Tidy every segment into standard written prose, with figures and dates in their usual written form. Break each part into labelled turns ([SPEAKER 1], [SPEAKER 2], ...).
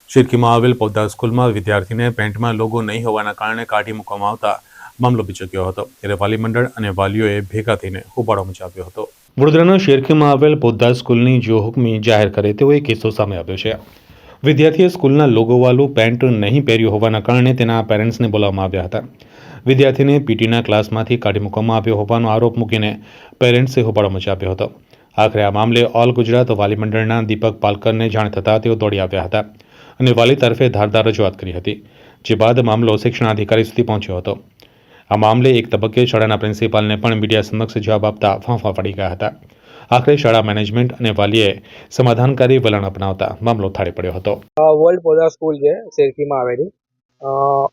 [SPEAKER 1] શેરકીમાં આવેલ પૌદ્દાર સ્કૂલમાં વિદ્યાર્થીને પેન્ટમાં લોગો નહીં હોવાના કારણે કાઢી મૂકવામાં આવતા મામલો બીચક્યો હતો, ત્યારે વાલી મંડળ અને વાલીઓએ ભેગા થઈને હોબાળો મચાવ્યો હતો। વડોદરાના શેરકીમાં આવેલ પૌદ્દાર સ્કૂલની જો હુકમી જાહેર કરે તેવો એક કિસ્સો સામે આવ્યો છે। વિદ્યાર્થીએ સ્કૂલના લોગોવાળું પેન્ટ નહીં પહેર્યું હોવાના કારણે તેના પેરેન્ટ્સને બોલાવવામાં આવ્યા હતા। વિદ્યાર્થીને પીટીના ક્લાસમાંથી કાઢી મૂકવામાં આવ્યો હોવાનો આરોપ મૂકીને પેરેન્ટ્સે હોબાળો મચાવ્યો હતો। આખરે આ મામલે ઓલ ગુજરાત વાલી મંડળના દીપક પાલકરને જાણ થતાં તેઓ દોડી આવ્યા હતા અને વાલી તરફે ધારદાર રજૂઆત કરી હતી, જે બાદ મામલો શિક્ષણાધિકારી સુધી પહોંચ્યો હતો। આ મામલે એક તબક્કે શાળાના પ્રિન્સિપાલને પણ મીડિયા સમક્ષ જવાબ આપતા ફાંફા પડી ગયા હતા। આખરે શાળા મેનેજમેન્ટ અને વાલીએ સમાધાનકારી વલણ અપનાવતા મામલો થાળે પડ્યો હતો।
[SPEAKER 2] વર્લ્ડ પૌદ્દાર સ્કૂલ છે શેરકીમાં આવેલી।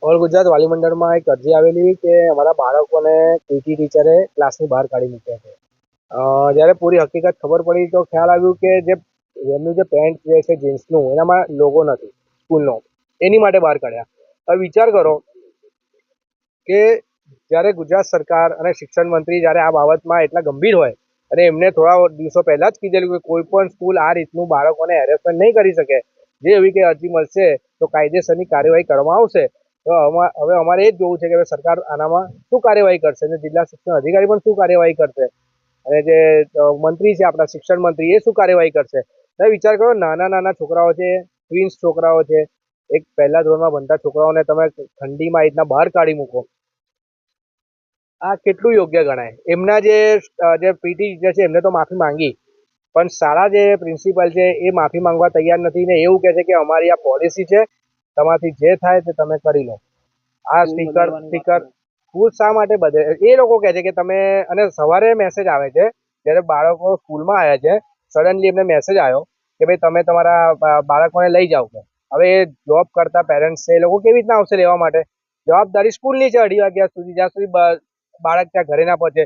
[SPEAKER 2] ઓલ ગુજરાત વાલી મંડળમાં એક અરજી આવેલી કે અમારા બાળકોને પીટી ટીચરે ક્લાસની બહાર કાઢી મૂક્યા છે। જ્યારે પૂરી હકીકત ખબર પડી તો ખ્યાલ આવ્યું કે જે એમનું જે પેન્ટ જે છે જીન્સનું એનામાં લોગો નથી સ્કૂલનો, એની માટે બહાર કાઢ્યા। હવે વિચાર કરો કે જ્યારે ગુજરાત સરકાર અને શિક્ષણ મંત્રી જ્યારે આ બાબતમાં એટલા ગંભીર હોય અને એમને થોડા દિવસો પહેલાં જ કીધેલું કે કોઈ પણ સ્કૂલ આ રીતનું બાળકોને હેરેસમેન્ટ નહીં કરી શકે, જે એવી કે અરજી મળશે તો કાયદેસરની કાર્યવાહી કરવામાં આવશે। તો હવે અમારે એ જ જોવું છે કે સરકાર આનામાં શું કાર્યવાહી કરશે અને જિલ્લા શિક્ષણ અધિકારી પણ શું કાર્યવાહી કરશે અને જે મંત્રી છે આપણા શિક્ષણ મંત્રી એ શું કાર્યવાહી કરશે। તમે વિચાર કરો, નાના નાના છોકરાઓ છે, ટ્વિન્સ છોકરાઓ છે, એક પહેલા ધોરણમાં ભણતા છોકરાઓને તમે ઠંડીમાં આ રીતના બહાર કાઢી મૂકો, આ કેટલું યોગ્ય ગણાય? એમના જે પીટી ટીચર છે એમને તો માફી માંગી, પણ શાળા જે પ્રિન્સિપલ છે એ માફી માંગવા તૈયાર નથી ને એવું કહે છે કે અમારી આ પોલિસી છે, તમારાથી જે થાય તે તમે કરી લો। આ સ્ટીકર સ્કૂલ શા માટે બધે એ લોકો કહે છે કે તમે, અને સવારે મેસેજ આવે છે જ્યારે બાળકો સ્કૂલમાં આવ્યા છે, સડનલી એમને મેસેજ આવ્યો કે ભાઈ તમે તમારા બાળકોને લઈ જાઓ છો। હવે એ જોબ કરતા પેરેન્ટ્સ છે એ લોકો કેવી રીતના આવશે લેવા માટે? જવાબદારી સ્કૂલની છે 2:30 વાગ્યા સુધી, જ્યાં સુધી બાળક ત્યાં ઘરે ના પહોંચે।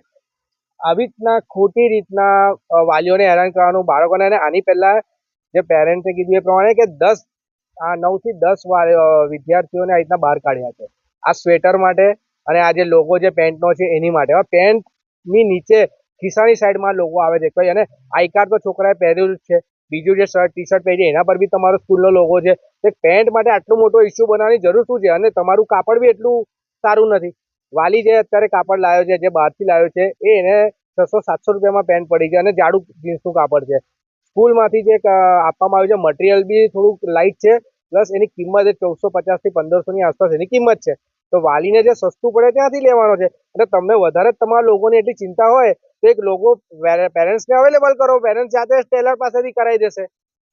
[SPEAKER 2] આવી રીતના ખોટી રીતના વાલીઓને હેરાન કરવાનું બાળકોને। અને આની પહેલાં જે પેરેન્ટ્સે કીધું એ પ્રમાણે કે 9 થી 10 વિદ્યાર્થીઓને આ રીતના બહાર કાઢ્યા છે, આ સ્વેટર માટે અને આ જે લોગો જે પેન્ટનો છે એની માટે। હવે પેન્ટની નીચે ખિસ્સાની સાઈડમાં લોગો આવે છે કઈ, અને આઈ કાર્ડ તો છોકરાએ પહેર્યું જ છે, બીજું જે શર્ટ ટી શર્ટ પહેરી એના પર બી તમારો સ્કૂલનો લોગો છે। તો પેન્ટ માટે આટલો મોટો ઇસ્યુ બનાવવાની જરૂર શું છે? અને તમારું કાપડ બી એટલું સારું નથી। વાલી જે અત્યારે કાપડ લાવ્યો છે, જે બહારથી લાવ્યો છે, એને 600-700 રૂપિયામાં પેન્ટ પડી છે અને જાડું જીન્સનું કાપડ છે। સ્કૂલમાંથી જે આપવામાં આવ્યું છે મટીરિયલ બી થોડુંક લાઇટ છે, પ્લસ એની કિંમત 1450 થી 1500ની આસપાસ એની કિંમત છે। તો વાલીને જે સસ્તું પડે ત્યાંથી લેવાનો છે, અને તમને વધારે તમારા લોકોની એટલી ચિંતા હોય તો એક લોગો પેરેન્ટ્સને અવેલેબલ કરો, પેરેન્ટ્સ જાતે જ ટેલર પાસેથી કરાવી દેશે।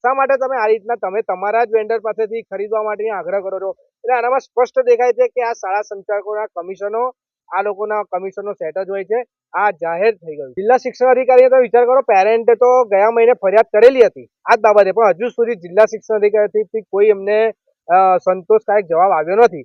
[SPEAKER 2] શા માટે તમે આ રીતના તમે તમારા જ વેન્ડર પાસેથી ખરીદવા માટેની આગ્રહ કરો છો? એટલે આનામાં સ્પષ્ટ દેખાય છે કે આ શાળા સંચાલકોના કમિશનો, આ લોકોના કમિશનનો સેટ જ હોય છે। આ જાહેર થઈ ગયું। જિલ્લા શિક્ષણ અધિકારીએ તો વિચાર કરો, પેરેન્ટે તો ગયા મહિને ફરિયાદ કરેલી હતી આ જ બાબતે, પણ હજુ સુધી જિલ્લા શિક્ષણ અધિકારીથી કોઈ એમને સંતોષકારક જવાબ આવ્યો નથી।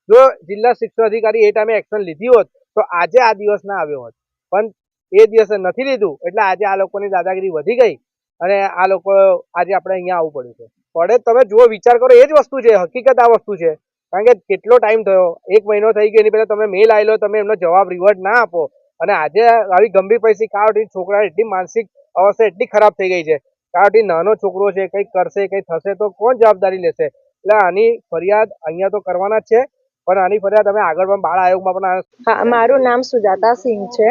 [SPEAKER 2] જો જિલ્લા શિક્ષણ અધિકારી એ ટાઈમે એક્શન લીધી હોત તો આજે આ દિવસ ના આવ્યો હોત, પણ એ દિવસે નથી લીધું એટલે આજે આ લોકોની દાદાગીરી વધી ગઈ અને આ લોકો આજે આપણે અહીંયા આવવું પડ્યું છે। પડે તમે જુઓ, વિચાર કરો, એ જ વસ્તુ છે, હકીકત આ વસ્તુ છે। કારણ કે કેટલો ટાઈમ થયો, 1 મહિનો થઈ ગયો, એની પહેલાં તમે મેલ આવેલો, તમે એમનો જવાબ રિવર્ટ ના આપો અને આજે આવી ગંભીર પરિસ્થિતિ। કારણથી છોકરા એટલી માનસિક અવસ્થા એટલી ખરાબ થઈ ગઈ છે, કારણથી નાનો છોકરો છે, કંઈક કરશે, કંઈક થશે તો કોણ જવાબદારી લેશે? એટલે આની ફરિયાદ અહીંયા તો કરવાના જ છે, પણ આની ફરિયાદ અમે આગળ પણ બાળ આયોગમાં પણ।
[SPEAKER 3] હા, મારું નામ સુજાતા સિંહ છે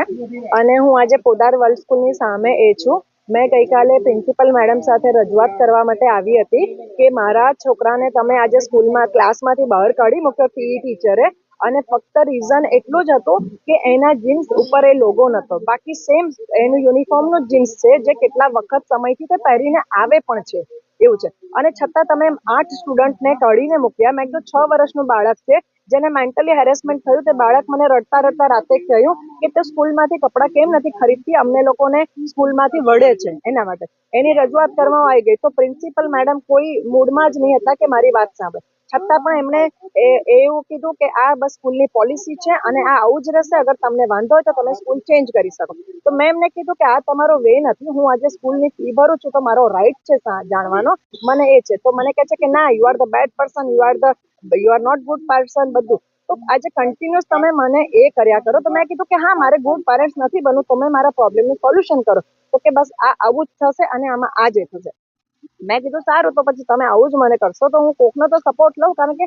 [SPEAKER 3] અને હું આજે પૌદ્દાર વર્લ્ડ સ્કૂલની સામે એ છું। મેં ગઈકાલે પ્રિન્સિપલ મેડમ સાથે રજૂઆત કરવા માટે આવી હતી કે મારા છોકરાને તમે આજે સ્કૂલમાં ક્લાસમાંથી બહાર કાઢી મૂક્યો પીઈ ટીચરે, અને ફક્ત રીઝન એટલું જ હતું કે એના જીન્સ ઉપર એ લોગો નહોતો, બાકી સેમ એનું યુનિફોર્મનું જ જીન્સ છે જે કેટલા વખત સમયથી તે પહેરીને આવે પણ છે એવું છે, અને છતાં તમે 8 સ્ટુડન્ટને કાઢીને મૂક્યા। મેં કીધું 6 વર્ષનું બાળક છે જેને મેન્ટલી હેરેસમેન્ટ થયું, તે બાળક મને રડતા રડતા રાતે કહ્યું કે તે સ્કૂલમાંથી કપડાં કેમ નથી ખરીદતી, અમને લોકોને સ્કૂલમાંથી વળે છે એના માટે। એની રજૂઆત કરવામાં આવી ગઈ તો પ્રિન્સિપલ મેડમ કોઈ મૂડમાં જ નહીં હતા કે મારી વાત સાંભળે, છતાં પણ એમણે એવું કીધું કે આ બસ સ્કૂલની પોલિસી છે અને આ આવું જ રહેશે, અગર તમને વાંધો હોય તો તમે સ્કૂલ ચેન્જ કરી શકો। તો મેં એમને કીધું કે આ તમારો વે નથી, હું આજે સ્કૂલની ફી ભરું છું તો મારો રાઇટ છે જાણવાનો, મને એ છે। તો મને કહે છે કે ના, you are the bad person, you are not good person, બધું। તો આજે કન્ટિન્યુઅસ તમે મને એ કર્યા કરો, તો મેં કીધું કે હા, મારે ગુડ પેરેન્ટ્સ નથી બનવું, તમે મારા પ્રોબ્લેમનું સોલ્યુશન કરો। તો કે બસ આ આવું જ થશે અને આમાં આ જ થશે। મેં કીધું સારું, તો પછી તમે આવું જ મને કરશો તો હું કોકનો તો સપોર્ટ લઉં, કારણ કે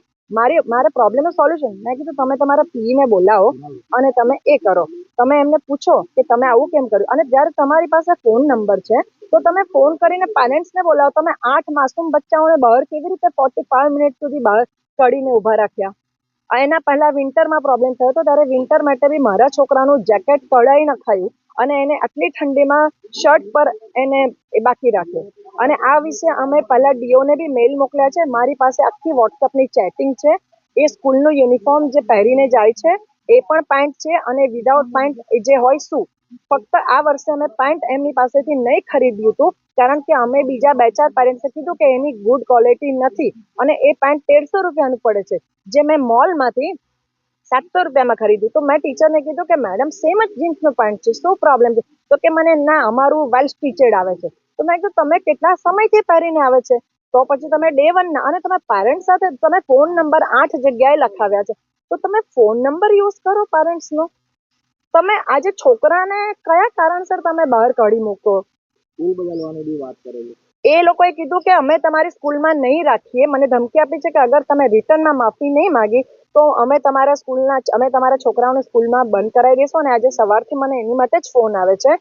[SPEAKER 3] મારે પ્રોબ્લેમનું સોલ્યુશન. મેં કીધું તમે તમારા પીને બોલાવો અને તમે એ કરો, તમે એમને પૂછો કે તમે આવું કેમ કર્યું. અને જ્યારે તમારી પાસે ફોન નંબર છે તો તમે ફોન કરીને પેરેન્ટ્સને બોલાવો. તમે 8 માસૂમ બચ્ચાઓને બહાર કેવી રીતે 45 મિનિટ સુધી બહાર કાઢીને ઊભા રાખ્યા? એના પહેલા વિન્ટરમાં પ્રોબ્લેમ થયો હતો, ત્યારે વિન્ટર માટે બી મારા છોકરાનું જેકેટ કઢાઈ નખાયું અને એને આટલી ઠંડીમાં શર્ટ પર એને બાકી રાખ્યો. અને આ વિશે અમે પહેલા ડીઓને બી મેલ મોકલ્યા છે. મારી પાસે આખી વોટ્સઅપની ચેટિંગ છે. એ સ્કૂલનું યુનિફોર્મ જે પહેરીને જાય છે એ પણ પેન્ટ છે, અને વિધાઉટ પેન્ટ જે હોય શું. ફક્ત આ વર્ષે અમે પેન્ટ એમની પાસેથી નહીં ખરીદ્યું હતું, કારણ કે અમે બીજા 2-4 પેરેન્ટ્સે કીધું કે એની ગુડ ક્વોલિટી નથી, અને એ પેન્ટ 150 રૂપિયાનું પડે છે, જે મેં મોલમાંથી 700 રૂપિયામાં ખરીદ્યું. તો મેં ટીચરને કીધું કે મેડમ સેમ જ જીન્સનું પેન્ટ છે, શું પ્રોબ્લેમ છે? તો કે મને ના, અમારું વેલ સ્ટીચેડ આવે છે. તો મેં કીધું તમે કેટલા સમયથી પહેરીને આવે છે? તો પછી તમે ડે 1 ના, અને તમે પેરેન્ટ્સ સાથે તમે ફોન નંબર 8 જગ્યાએ લખાવ્યા છે, તો તમે ફોન નંબર યુઝ કરો પેરેન્ટ્સનો. તમે આજે છોકરાને કયા કારણસર તમે બહાર કાઢી મૂકો?
[SPEAKER 2] સ્કૂલ બદલવાની બી વાત કરેલી.
[SPEAKER 3] એ લોકોએ કીધું કે અમે તમારી સ્કૂલમાં નહીં રાખીએ. મને ધમકી આપી છે કે અગર તમે રિટર્નમાં માફી નહીં માગી તો અમે તમારા છોકરાઓને સ્કૂલમાં બંધ કરાવી દઈશું. અને આજે સવારથી મને એની માટે જ ફોન આવે છે.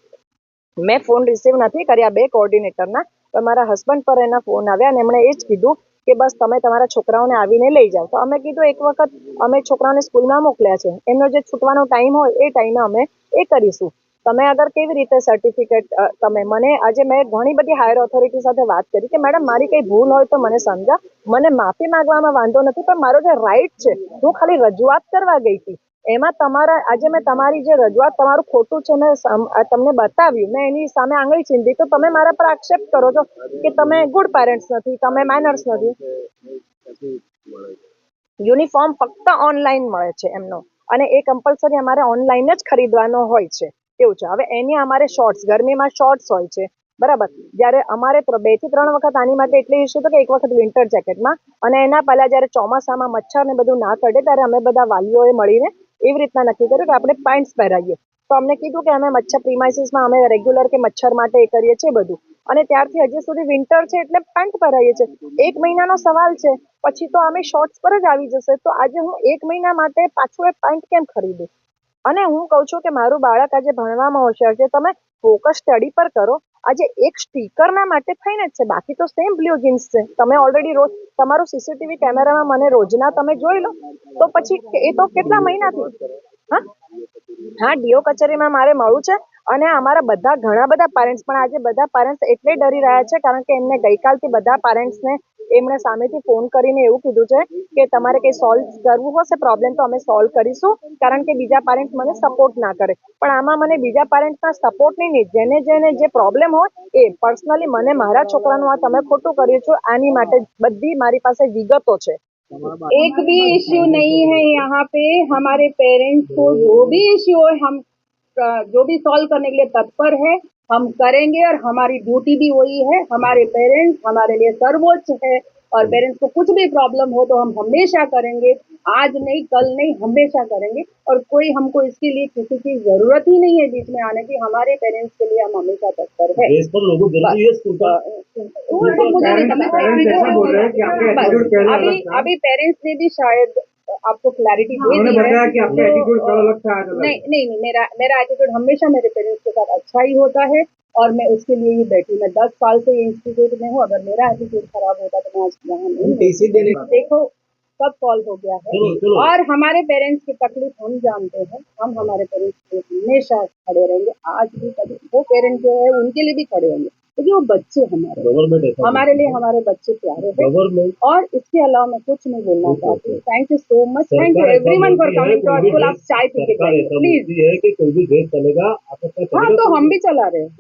[SPEAKER 3] મેં ફોન રિસીવ નથી કર્યા 2 કોઓર્ડિનેટરના, પણ મારા હસબન્ડ પર એના ફોન આવ્યા અને એમણે એ જ કીધું કે બસ તમે તમારા છોકરાઓને આવીને લઈ જાઓ. તો અમે કીધું એક વખત અમે છોકરાઓને સ્કૂલમાં મોકલ્યા છે, એમનો જે છૂટવાનો ટાઈમ હોય એ ટાઈમે અમે એ કરીશું. તમે અગર કેવી રીતે સર્ટિફિકેટ તમે મને આજે મેં ઘણી બધી હાયર ઓથોરિટી સાથે વાત કરી કે મેડમ મારી કંઈ ભૂલ હોય તો મને સમજા, મને માફી માંગવામાં વાંધો નથી, પણ મારો જે રાઈટ છે, હું ખાલી રજૂઆત કરવા ગઈ હતી. એમાં આજે મેં તમારી જે રજૂઆત તમારું ખોટું છે મેં તમને બતાવ્યું, મેં એની સામે આંગળી ચીંધી, તો તમે મારા પર આક્ષેપ કરો છો કે તમે ગુડ પેરેન્ટ્સ નથી, તમે મેનર્સ નથી. યુનિફોર્મ ફક્ત ઓનલાઈન મળે છે એમનો, અને એ કમ્પલસરી અમારે ઓનલાઈન જ ખરીદવાનો હોય છે, એવું છે. હવે એની અમારે શોર્ટ્સ, ગરમીમાં શોર્ટ્સ હોય છે, બરાબર. જ્યારે અમારે 2 થી 3 વખત આની માટે એટલે ઇસ્યુ હતો કે એક વખત વિન્ટર જેકેટમાં, અને એના પહેલા જ્યારે ચોમાસામાં મચ્છર ને બધું ના કરડે ત્યારે અમે બધા વાલીઓએ મળીને એવી રીતના નક્કી કર્યું કે આપણે પેન્ટ્સ પહેરાવીએ. તો અમને કીધું કે અમે મચ્છર પ્રીમાઇસીસમાં અમે રેગ્યુલર કે મચ્છર માટે એ કરીએ છીએ બધું, અને ત્યારથી હજી સુધી વિન્ટર છે એટલે પેન્ટ પહેરાવીએ છીએ. 1 મહિનાનો સવાલ છે, પછી તો અમે શોર્ટ્સ પર જ આવી જશે. તો આજે હું 1 મહિના માટે પાછું એ પેન્ટ કેમ ખરીદું? અને હું કહું છું કે મારું બાળક આજે ભણવામાં હોશિયાર છે, તમે ફોકસ સ્ટડી પર કરો. આજે એક સ્ટીકરના માટે થઈને જ છે, બાકી તો સેમ બ્લુ જીન્સ છે. તમે ઓલરેડી રોજ તમારું સીસીટીવી કેમેરામાં મને રોજના તમે જોઈ લો, તો પછી એ તો કેટલા મહિનાથી. હા, ડીઓ કચેરીમાં મારે મળવું છે. અને અમારા ઘણા બધા પેરેન્ટ્સ, પણ આજે બધા પેરેન્ટ્સ એટલે ડરી રહ્યા છે કારણ કે એમને ગઈકાલથી બધા પેરેન્ટ્સને એમણે સામેથી ફોન કરીને એવું કીધું છે કે તમારે કંઈ સોલ્વ કરવું હશે પ્રોબ્લેમ તો અમે સોલ્વ કરીશું, કારણ કે બીજા પેરેન્ટ્સ મને સપોર્ટ ના કરે. પણ આમાં મને બીજા પેરેન્ટ્સના સપોર્ટની નહીં, જેને જે પ્રોબ્લેમ હોય એ પર્સનલી મને મારા છોકરાનું આ તમે ખોટું કર્યું છે, આની માટે બધી મારી પાસે વિગતો છે.
[SPEAKER 4] एक भी इश्यू नहीं है यहाँ पे. हमारे पेरेंट्स को जो भी इश्यू है हम जो भी सॉल्व करने के लिए तत्पर है, हम करेंगे. और हमारी ड्यूटी भी वही है. हमारे पेरेंट्स हमारे लिए सर्वोच्च है, और पेरेंट्स को कुछ भी प्रॉब्लम हो तो हम हमेशा करेंगे. आज नहीं, कल नहीं, हमेशा करेंगे. और कोई हमको इसके लिए किसी की जरूरत ही नहीं है बीच में आने की. हमारे पेरेंट्स के लिए हम हमेशा तत्पर है.
[SPEAKER 5] देश पर लोगों जरूरी है स्कूल का।
[SPEAKER 4] वो तो मुझे नहीं पता. बस अभी पेरेंट्स ने भी शायद आपको क्लैरिटी दे दी है कि आपका एटीट्यूड कल अलग था, आज अलग. नहीं, मेरा एटीट्यूड हमेशा मेरे पेरेंट्स के साथ अच्छा ही होता है, और मैं उसके लिए ही बैठी. मैं 10 साल से ये इंस्टीट्यूट में हूँ. अगर मेरा एटीट्यूड खराब होता तो मैं आज यहाँ नहीं. देखो सब सॉल्व हो गया है, और हमारे पेरेंट्स की तकलीफ हम जानते हैं. हम हमारे पेरेंट्स के लिए हमेशा खड़े रहेंगे. आज भी कभी वो पेरेंट्स जो है उनके लिए भी खड़े होंगे, क्योंकि वो बच्चे हमारे लिए हमारे बच्चे प्यारे हैं. और इसके अलावा मैं कुछ नहीं बोलना चाहती. Thank you so much. Thank you everyone for coming to our school. आप चाय पी के जाइए प्लीज.
[SPEAKER 5] है कि कोई भी देश चलेगा, आपका
[SPEAKER 4] हाँ, तो हम भी चला रहे हैं.